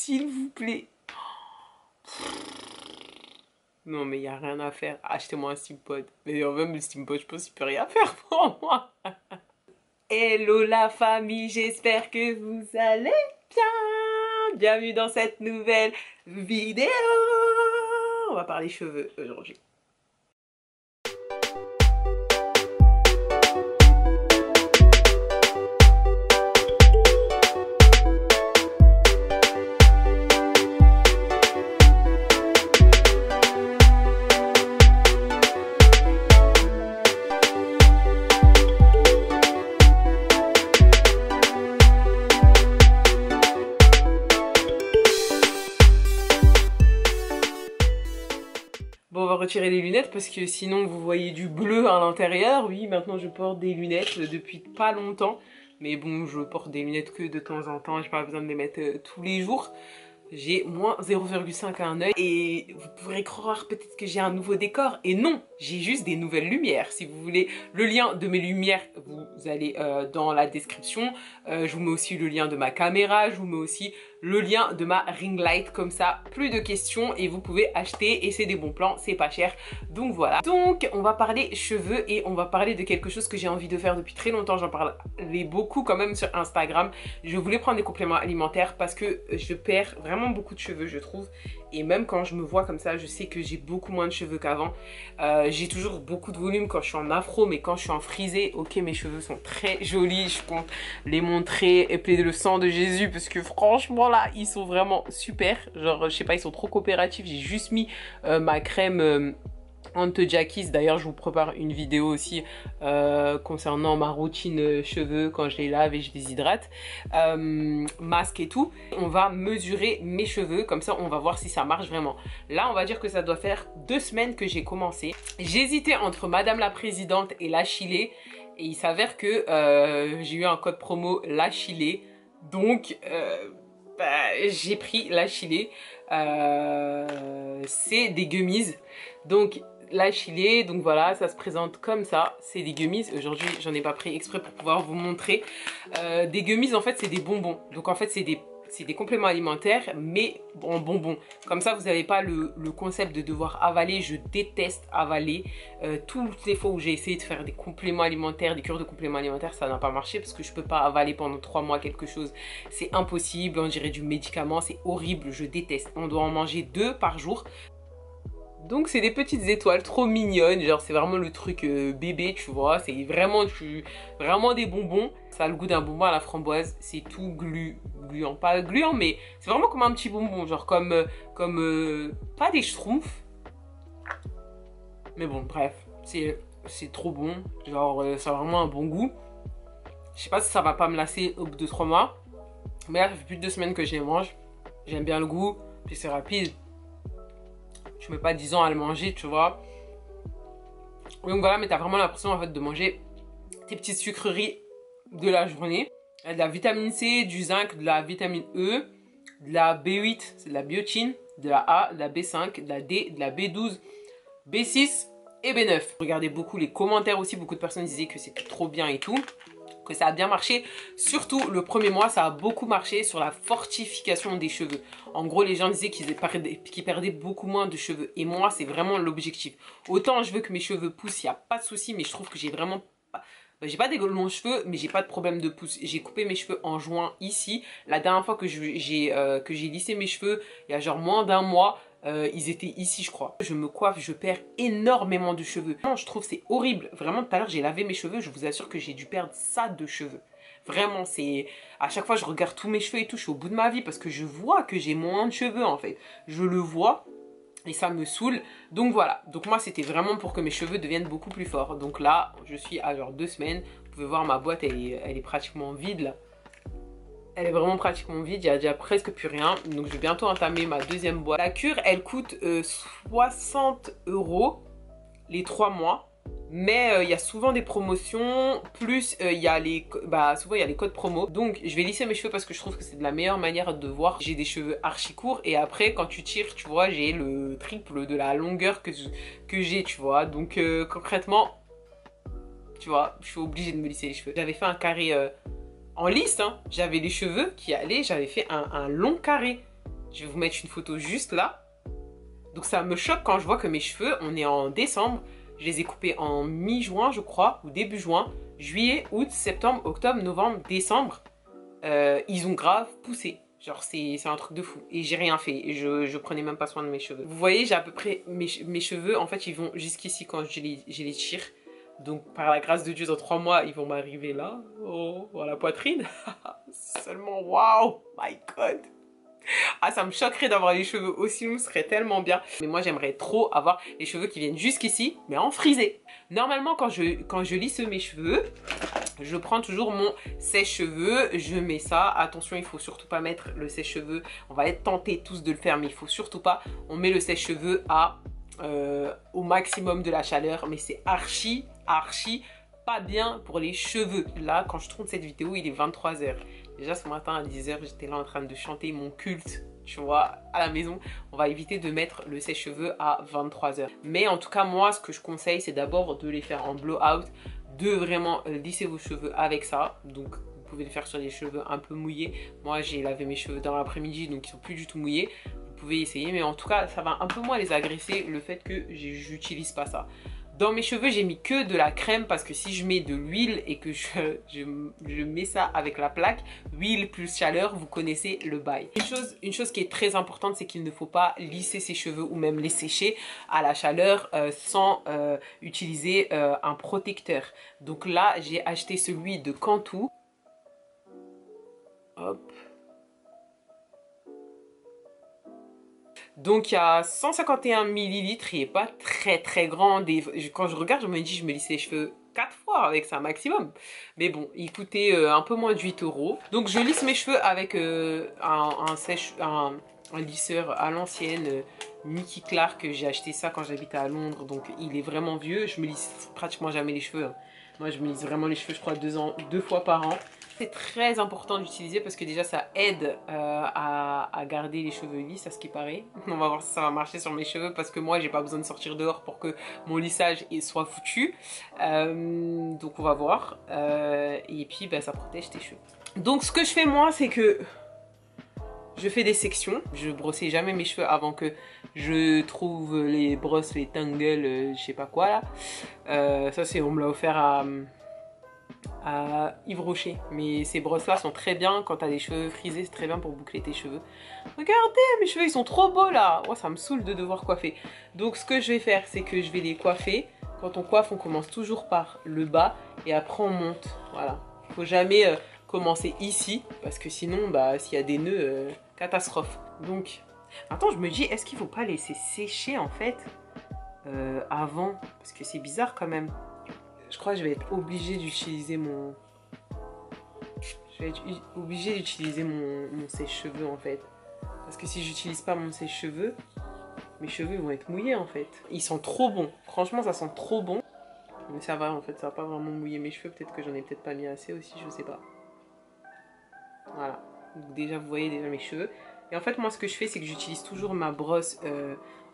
s'il vous plaît. Non, mais il n'y a rien à faire. Achetez-moi un Steampod. Mais même le Steampod, je pense qu'il peut rien faire pour moi. Hello la famille, j'espère que vous allez bien. Bienvenue dans cette nouvelle vidéo. On va parler cheveux aujourd'hui. Bon, on va retirer les lunettes parce que sinon vous voyez du bleu à l'intérieur. Oui, maintenant je porte des lunettes depuis pas longtemps. Mais bon, je porte des lunettes que de temps en temps. J'ai pas besoin de les mettre tous les jours. J'ai moins 0,5 à un œil. Et vous pourrez croire peut-être que j'ai un nouveau décor. Et non, j'ai juste des nouvelles lumières. Si vous voulez le lien de mes lumières, vous allez dans la description. Je vous mets aussi le lien de ma caméra. Je vous mets aussi le lien de ma ring light, comme ça plus de questions et vous pouvez acheter et c'est des bons plans, c'est pas cher, donc voilà. Donc on va parler cheveux et on va parler de quelque chose que j'ai envie de faire depuis très longtemps. J'en parlais beaucoup quand même sur Instagram. Je voulais prendre des compléments alimentaires parce que je perds vraiment beaucoup de cheveux, je trouve, et même quand je me vois comme ça, je sais que j'ai beaucoup moins de cheveux qu'avant. J'ai toujours beaucoup de volume quand je suis en afro, mais quand je suis en frisé, ok, mes cheveux sont très jolis, je compte les montrer et plaider le sang de Jésus parce que franchement là ils sont vraiment super, genre je sais pas, ils sont trop coopératifs. J'ai juste mis ma crème Ante Jackies. D'ailleurs je vous prépare une vidéo aussi concernant ma routine cheveux quand je les lave et je les hydrate, masque et tout. On va mesurer mes cheveux, comme ça on va voir si ça marche vraiment. Là on va dire que ça doit faire 2 semaines que j'ai commencé. J'hésitais entre Madame la Présidente et l'Achillée et il s'avère que j'ai eu un code promo l'Achillée, donc j'ai pris l'Achillée. C'est des gummies, donc l'Achillée, donc voilà, ça se présente comme ça, c'est des gummies. Aujourd'hui j'en ai pas pris exprès pour pouvoir vous montrer. Des gummies en fait c'est des bonbons, donc en fait c'est des compléments alimentaires mais en bonbons. Comme ça vous n'avez pas le concept de devoir avaler. Je déteste avaler. Toutes les fois où j'ai essayé de faire des compléments alimentaires, des cures de compléments alimentaires, ça n'a pas marché parce que je peux pas avaler pendant 3 mois quelque chose. C'est impossible, on dirait du médicament, c'est horrible, je déteste. On doit en manger 2 par jour. Donc c'est des petites étoiles trop mignonnes, genre c'est vraiment le truc bébé, tu vois, c'est vraiment des bonbons. Ça a le goût d'un bonbon à la framboise, c'est tout gluant, pas gluant mais c'est vraiment comme un petit bonbon, genre comme pas des schtroumpfs. Mais bon bref, c'est trop bon, genre ça a vraiment un bon goût. Je sais pas si ça va pas me lasser au bout de 3 mois, mais là ça fait plus de 2 semaines que je les mange. J'aime bien le goût, puis c'est rapide. Je mets pas 10 ans à le manger, tu vois. Donc voilà, mais t'as vraiment l'impression en fait de manger tes petites sucreries de la journée. Il y a de la vitamine C, du zinc, de la vitamine E, de la B8, c'est de la biotine, de la A, de la B5, de la D, de la B12, B6 et B9. Regardez beaucoup les commentaires aussi, beaucoup de personnes disaient que c'était trop bien et tout, que ça a bien marché. Surtout le premier mois, ça a beaucoup marché sur la fortification des cheveux. En gros, les gens disaient qu'ils perdaient beaucoup moins de cheveux. Et moi, c'est vraiment l'objectif. Autant je veux que mes cheveux poussent, il n'y a pas de souci, mais je trouve que j'ai vraiment... j'ai pas des longs cheveux, mais j'ai pas de problème de pousse. J'ai coupé mes cheveux en juin ici. La dernière fois que j'ai lissé mes cheveux, il y a genre moins d'un mois, ils étaient ici je crois. Je me coiffe, je perds énormément de cheveux. Non, je trouve c'est horrible. Vraiment tout à l'heure j'ai lavé mes cheveux, je vous assure que j'ai dû perdre ça de cheveux. Vraiment c'est... À chaque fois je regarde tous mes cheveux et tout, je suis au bout de ma vie parce que je vois que j'ai moins de cheveux en fait. Je le vois et ça me saoule. Donc voilà, donc moi c'était vraiment pour que mes cheveux deviennent beaucoup plus forts. Donc là je suis à genre 2 semaines. Vous pouvez voir ma boîte, elle est pratiquement vide là. Elle est vraiment pratiquement vide, il n'y a déjà presque plus rien. Donc je vais bientôt entamer ma deuxième boîte. La cure, elle coûte 60 € les 3 mois. Mais il y a souvent des promotions. Plus il y a souvent il y a les codes promo. Donc je vais lisser mes cheveux parce que je trouve que c'est de la meilleure manière de voir. J'ai des cheveux archi courts. Et après quand tu tires, tu vois, j'ai le triple de la longueur que j'ai, tu vois. Donc concrètement, tu vois, je suis obligée de me lisser les cheveux. J'avais fait un carré... en lisse, hein. J'avais les cheveux qui allaient, j'avais fait un long carré. Je vais vous mettre une photo juste là. Donc ça me choque quand je vois que mes cheveux, on est en décembre, je les ai coupés en mi-juin je crois, ou début juin, juillet, août, septembre, octobre, novembre, décembre. Ils ont grave poussé. Genre c'est un truc de fou. Et j'ai rien fait. Je prenais même pas soin de mes cheveux. Vous voyez, j'ai à peu près mes cheveux, en fait ils vont jusqu'ici quand je les tire. Donc par la grâce de Dieu, dans 3 mois, ils vont m'arriver là. Oh, à la poitrine. Seulement, waouh, my God. Ah, ça me choquerait d'avoir les cheveux aussi longs, ce serait tellement bien. Mais moi, j'aimerais trop avoir les cheveux qui viennent jusqu'ici, mais en frisé. Normalement, quand je lisse mes cheveux, je prends toujours mon sèche-cheveux, je mets ça. Attention, il faut surtout pas mettre le sèche-cheveux. On va être tentés tous de le faire, mais il faut surtout pas. On met le sèche-cheveux au maximum de la chaleur, mais c'est archi pas bien pour les cheveux. Là, quand je tourne cette vidéo, il est 23h. Déjà ce matin à 10h, j'étais là en train de chanter mon culte, tu vois, à la maison. On va éviter de mettre le sèche-cheveux à 23h. Mais en tout cas, moi, ce que je conseille, c'est d'abord de les faire en blowout, de vraiment lisser vos cheveux avec ça. Donc, vous pouvez le faire sur des cheveux un peu mouillés. Moi, j'ai lavé mes cheveux dans l'après-midi, donc ils sont plus du tout mouillés. Vous pouvez essayer, mais en tout cas, ça va un peu moins les agresser, le fait que j'utilise pas ça. Dans mes cheveux, j'ai mis que de la crème parce que si je mets de l'huile et que je mets ça avec la plaque, huile plus chaleur, vous connaissez le bail. Une chose qui est très importante, c'est qu'il ne faut pas lisser ses cheveux ou même les sécher à la chaleur sans utiliser un protecteur. Donc là, j'ai acheté celui de Cantu. Hop. Donc il y a 151 millilitres, il n'est pas très grand. Quand je regarde, je me dis, je me lisse les cheveux 4 fois avec ça maximum. Mais bon, il coûtait un peu moins de 8 €. Donc je lisse mes cheveux avec un lisseur à l'ancienne, Nicky Clark. J'ai acheté ça quand j'habitais à Londres, donc il est vraiment vieux. Je me lisse pratiquement jamais les cheveux. Moi je me lisse vraiment les cheveux, je crois, 2 fois par an. C'est très important d'utiliser parce que déjà ça aide à garder les cheveux lisses, à ce qui paraît. On va voir si ça va marcher sur mes cheveux parce que moi j'ai pas besoin de sortir dehors pour que mon lissage soit foutu. Donc on va voir. Et puis ça protège tes cheveux. Donc ce que je fais moi, c'est que je fais des sections. Je brossais jamais mes cheveux avant que je trouve les brosses, les tangles, je sais pas quoi là. Ça c'est, on me l'a offert à Yves Rocher. Mais ces brosses là sont très bien quand t'as des cheveux frisés, c'est très bien pour boucler tes cheveux. Regardez, mes cheveux ils sont trop beaux là. Oh, ça me saoule de devoir coiffer. Donc ce que je vais faire, c'est que je vais les coiffer. Quand on coiffe, on commence toujours par le bas et après on monte. Voilà. Faut jamais commencer ici parce que sinon s'il y a des nœuds, catastrophe. Donc attends, je me dis, est-ce qu'il faut pas laisser sécher en fait avant, parce que c'est bizarre quand même. Je crois que je vais être obligée d'utiliser mon... mon sèche-cheveux en fait. Parce que si j'utilise pas mon sèche-cheveux, mes cheveux vont être mouillés en fait. Ils sont trop bons. Franchement, ça sent trop bon. Mais ça va en fait, ça va pas vraiment mouiller mes cheveux. Peut-être que j'en ai peut-être pas mis assez aussi, je sais pas. Voilà. Donc déjà, vous voyez déjà mes cheveux. Et en fait, moi, ce que je fais, c'est que j'utilise toujours ma brosse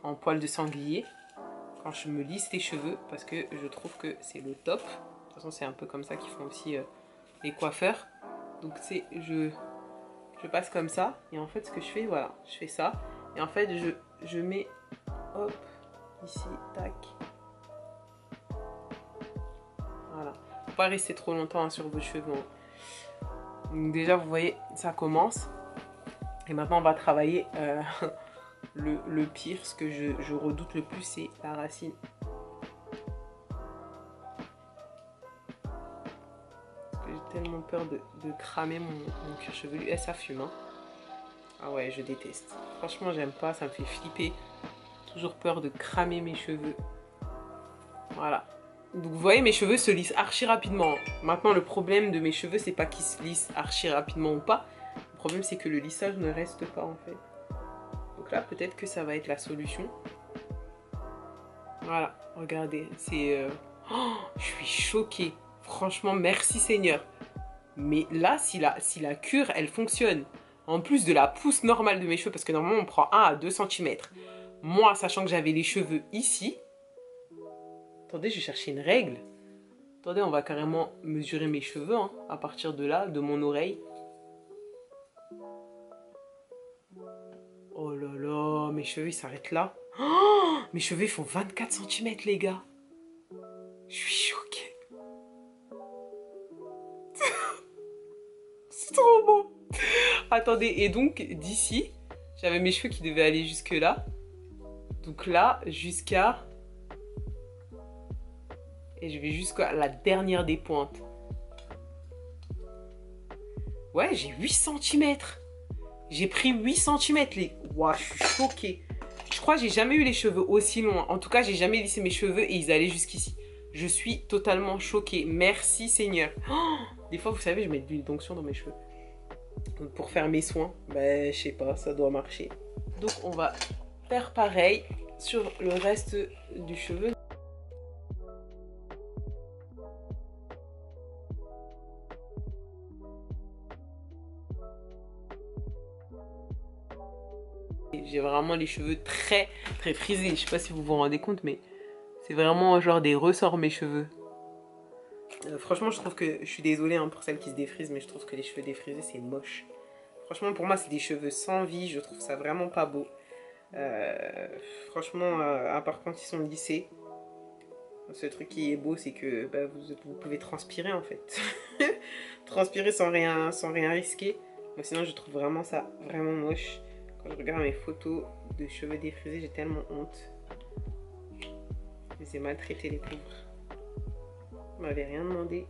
en poil de sanglier quand je me lisse les cheveux parce que je trouve que c'est le top. De toute façon, c'est un peu comme ça qu'ils font aussi les coiffeurs. Donc je passe comme ça et en fait ce que je fais, voilà, je fais ça et en fait je mets hop ici, tac. Voilà. Faut pas rester trop longtemps sur vos cheveux. Donc déjà vous voyez, ça commence. Et maintenant on va travailler le pire, ce que je redoute le plus, c'est la racine. Parce que j'ai tellement peur de cramer mon cuir chevelu. Et ça fume, hein. Ah ouais, je déteste. Franchement, j'aime pas, ça me fait flipper. Toujours peur de cramer mes cheveux. Voilà. Donc vous voyez, mes cheveux se lissent archi rapidement. Maintenant, le problème de mes cheveux, c'est pas qu'ils se lissent archi rapidement ou pas. Le problème, c'est que le lissage ne reste pas en fait. Donc là, peut-être que ça va être la solution. Voilà, regardez, c'est... Oh, je suis choquée. Franchement, merci Seigneur. Mais là, si la cure, elle fonctionne, en plus de la pousse normale de mes cheveux, parce que normalement, on prend 1 à 2 cm. Moi, sachant que j'avais les cheveux ici... Attendez, je vais chercher une règle. Attendez, on va carrément mesurer mes cheveux, hein, à partir de là, de mon oreille. mes cheveux ils s'arrêtent là. Oh, mes cheveux ils font 24 cm les gars. Je suis choquée. C'est trop beau. Attendez, et donc d'ici, j'avais mes cheveux qui devaient aller jusque là. Donc là, jusqu'à... Et je vais jusqu'à la dernière des pointes. Ouais, j'ai 8 cm. J'ai pris 8 cm les... Ouah, je suis choquée. Je crois que j'ai jamais eu les cheveux aussi longs. En tout cas, j'ai jamais lissé mes cheveux et ils allaient jusqu'ici. Je suis totalement choquée. Merci Seigneur. Oh, des fois, vous savez, je mets de l'huile d'onction dans mes cheveux. Donc pour faire mes soins, ben je sais pas, ça doit marcher. Donc on va faire pareil sur le reste du cheveu. J'ai vraiment les cheveux très frisés. Je sais pas si vous vous rendez compte, mais c'est vraiment genre des ressorts mes cheveux. Franchement, je trouve que... Je suis désolée hein, pour celles qui se défrisent, mais je trouve que les cheveux défrisés, c'est moche. Franchement, pour moi, c'est des cheveux sans vie. Je trouve ça vraiment pas beau. Franchement, à part quand ils sont lissés. Ce truc qui est beau, c'est que bah, vous pouvez transpirer, en fait. Transpirer sans rien risquer. Moi, sinon, je trouve vraiment ça vraiment moche. Quand je regarde mes photos de cheveux défrisés, j'ai tellement honte. Je les ai maltraités, les pauvres. Vous m'avez rien demandé.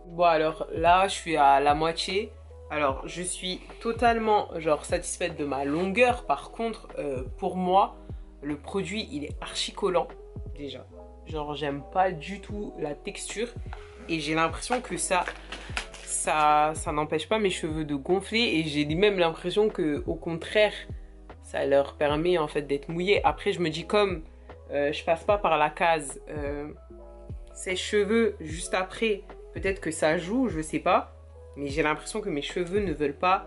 Bon, alors là, je suis à la moitié. Alors, je suis totalement genre satisfaite de ma longueur. Par contre, pour moi, le produit, il est archi collant, déjà. Genre, j'aime pas du tout la texture. Et j'ai l'impression que ça n'empêche pas mes cheveux de gonfler. Et j'ai même l'impression que, au contraire, ça leur permet en fait d'être mouillés. Après, je me dis comme je passe pas par la case sèche-cheveux juste après, peut-être que ça joue, je sais pas. Mais j'ai l'impression que mes cheveux ne veulent pas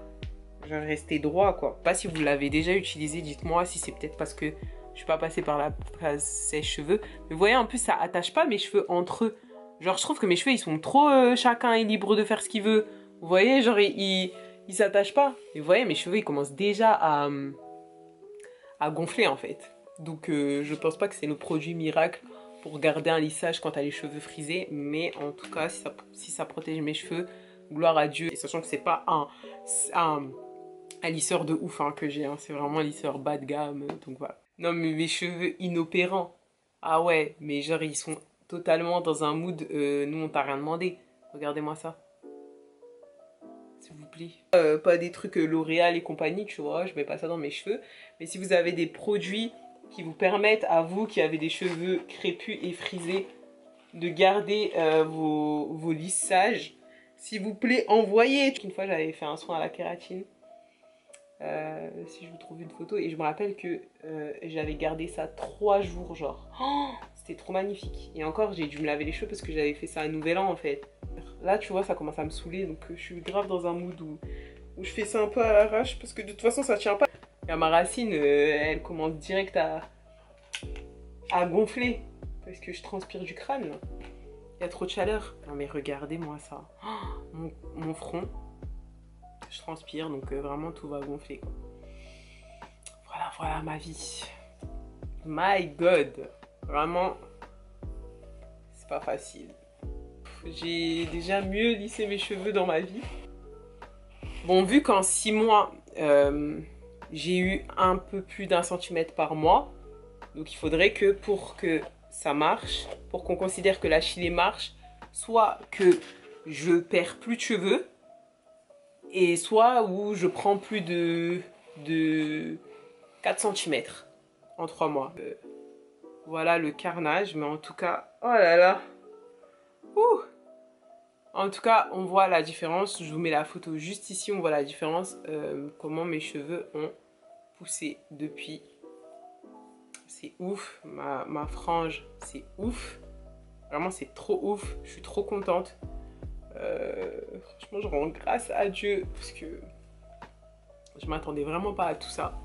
genre rester droits, quoi. Pas si vous l'avez déjà utilisé, dites-moi si c'est peut-être parce que je suis pas passée par la case sèche-cheveux. Mais vous voyez, en plus, ça attache pas mes cheveux entre eux. Genre, je trouve que mes cheveux, ils sont trop... chacun est libre de faire ce qu'il veut. Vous voyez, genre, ils s'attachent pas. Et vous voyez, mes cheveux, ils commencent déjà à gonfler, en fait. Donc, je pense pas que c'est le produit miracle pour garder un lissage quand t'as les cheveux frisés. Mais en tout cas, si ça protège mes cheveux, gloire à Dieu. Et sachant que c'est pas un lisseur de ouf hein, que j'ai. Hein. C'est vraiment un lisseur bas de gamme. Donc, voilà. Non, mais mes cheveux inopérants. Ah ouais, mais genre, ils sont totalement dans un mood. Nous, on t'a rien demandé. Regardez-moi ça. S'il vous plaît. Pas des trucs L'Oréal et compagnie, tu vois. Je mets pas ça dans mes cheveux. Mais si vous avez des produits qui vous permettent, à vous qui avez des cheveux crépus et frisés, de garder vos lissages, s'il vous plaît, envoyez. Une fois, j'avais fait un soin à la kératine. Si je vous trouve une photo. Et je me rappelle que j'avais gardé ça 3 jours, genre. Oh, c'était trop magnifique. Et encore, j'ai dû me laver les cheveux parce que j'avais fait ça à Nouvel An, en fait. Là, tu vois, ça commence à me saouler. Donc, je suis grave dans un mood où je fais ça un peu à l'arrache. Parce que de toute façon, ça tient pas. Et ma racine, elle commence direct à gonfler. Parce que je transpire du crâne, là. Il y a trop de chaleur. Non, mais regardez-moi ça. Oh, mon front. Je transpire, donc vraiment tout va gonfler, quoi. Voilà ma vie. My God. Vraiment, c'est pas facile. J'ai déjà mieux lissé mes cheveux dans ma vie. Bon, vu qu'en 6 mois, j'ai eu un peu plus d'1 centimètre par mois. Donc il faudrait que pour que ça marche, pour qu'on considère que la Chilée marche, soit que je perds plus de cheveux, et soit où je prends plus de 4 cm en 3 mois. Voilà le carnage, mais en tout cas, oh là là. Ouh. En tout cas, on voit la différence. Je vous mets la photo juste ici, on voit la différence. Comment mes cheveux ont poussé depuis. C'est ouf. Ma frange, c'est ouf. Vraiment, c'est trop ouf. Je suis trop contente. Franchement, je rends grâce à Dieu parce que je m'attendais vraiment pas à tout ça.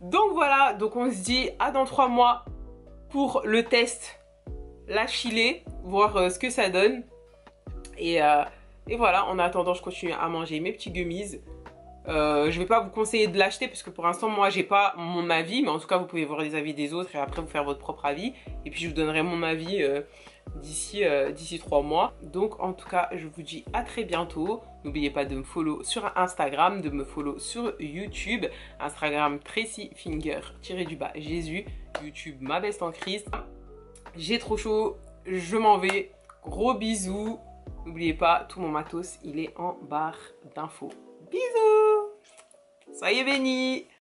Donc voilà, donc on se dit à dans 3 mois pour le test, la Chilée, voir ce que ça donne. Et voilà, en attendant, je continue à manger mes petits gummies. Je vais pas vous conseiller de l'acheter parce que pour l'instant moi j'ai pas mon avis, mais en tout cas vous pouvez voir les avis des autres et après vous faire votre propre avis. Et puis je vous donnerai mon avis d'ici 3 mois. Donc en tout cas je vous dis à très bientôt. N'oubliez pas de me follow sur Instagram, de me follow sur YouTube. Instagram Tracy Finger-du-bas Jésus. YouTube ma best en crise. J'ai trop chaud, je m'en vais. Gros bisous. N'oubliez pas, tout mon matos il est en barre d'infos. Bisous. Soyez bénis.